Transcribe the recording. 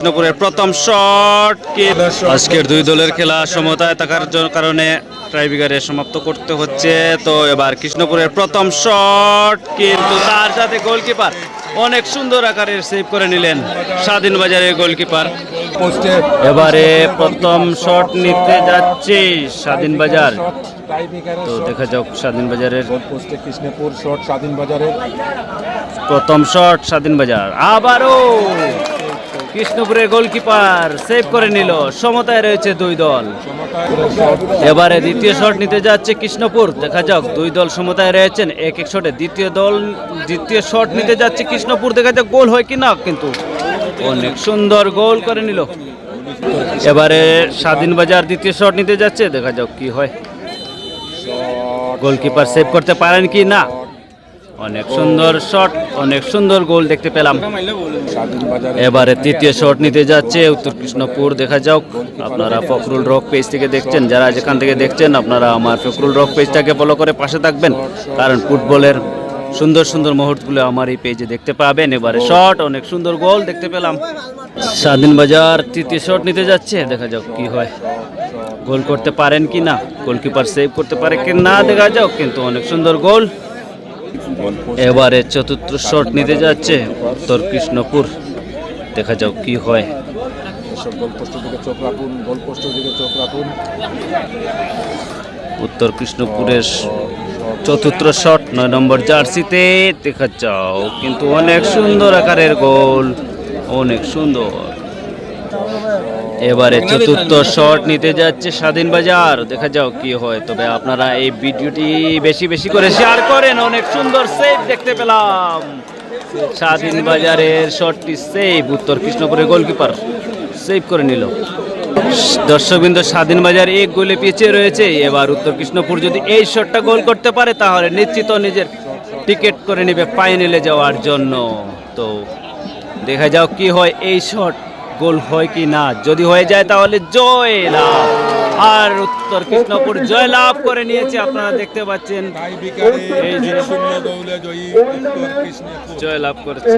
কৃষ্ণপুরের প্রথম শট কি আজকের দুই দলের খেলা সমতায় থাকার কারণে ট্রাইব্রেকারে সমাপ্ত করতে হচ্ছে। তো এবার কৃষ্ণপুরের প্রথম শট, কিন্তু তার সাথে গোলকিপার অনেক সুন্দর আকারের সেভ করে নিলেন স্বাধীন বাজারের গোলকিপার। এবারে প্রথম শট নিতে যাচ্ছে স্বাধীন বাজার। তো দেখা যাক স্বাধীন বাজারের কৃষ্ণপুর শট, স্বাধীন বাজারের প্রথম শট স্বাধীন বাজার। আবারও কৃষ্ণপুরের গোলকিপার সেভ করে নিল। সমতায় রয়েছে দুই দল। এবারে দ্বিতীয় শট নিতে যাচ্ছে কৃষ্ণপুর। দেখা যাক দুই দল সমতায় রয়েছেন এক এক শটে। দ্বিতীয় শট নিতে যাচ্ছে কৃষ্ণপুর। দেখা যাক গোল হয় কি না, কিন্তু অনেক সুন্দর গোল করে নিল। এবারে স্বাধীন বাজার দ্বিতীয় শট নিতে যাচ্ছে। দেখা যাক কি হয়, গোলকিপার সেভ করতে পারেন কি না। অনেক সুন্দর শট, অনেক সুন্দর গোল দেখতে পেলাম। এবারে তৃতীয় শট নিতে যাচ্ছে উত্তর কৃষ্ণপুর। দেখা যাক, আপনারা ফখরুল রক পেজ থেকে দেখছেন, যারা যেখান থেকে দেখছেন আপনারা আমার ফখরুল রক পেজটাকে ফলো করে পাশে থাকবেন, কারণ ফুটবলের সুন্দর সুন্দর মুহূর্তগুলো আমার এই পেজে দেখতে পাবেন। এবারে শট, অনেক সুন্দর গোল দেখতে পেলাম। স্বাধীন বাজার তৃতীয় শট নিতে যাচ্ছে। দেখা যাক কি হয়, গোল করতে পারেন কি না, গোলকিপার সেভ করতে পারে কি না। দেখা যাক, কিন্তু অনেক সুন্দর গোল। এবারে চতুর্থ শট নিতে যাচ্ছে উত্তর কৃষ্ণপুর। দেখা যাক কি হয়। উত্তর কৃষ্ণপুরের চতুর্থ শট 9 নম্বর জার্সিতে। দেখা যাও, কিন্তু অনেক সুন্দর আকারের গোল, অনেক সুন্দর। এবারে চতুর্থ শট নিতে যাচ্ছে স্বাধীন বাজার। দেখা যাও কি হয়। তবে আপনারা এই ভিডিওটি বেশি বেশি করে শেয়ার করেন। অনেক সুন্দর সেভ দেখতে পেলাম। স্বাধীন বাজারের শটটি সেভ, উত্তর কৃষ্ণপুরের গোলকিপার সেভ করে নিল। দর্শকবৃন্দ, স্বাধীন বাজার এক গোলে পিছিয়ে রয়েছে। এবার উত্তর কৃষ্ণপুর যদি এই শটটা গোল করতে পারে তাহলে নিশ্চিত নিজের টিকিট করে নেবে ফাইনালে যাওয়ার জন্য। তো দেখা যাও কি হয়, এই শট গোল হয় কি না। যদি হয়ে যায় তাহলে জয় লাভ, আর উত্তর কৃষ্ণপুর জয় লাভ করে নিয়েছে। আপনারা দেখতে পাচ্ছেন এই যে জয় লাভ করেছে।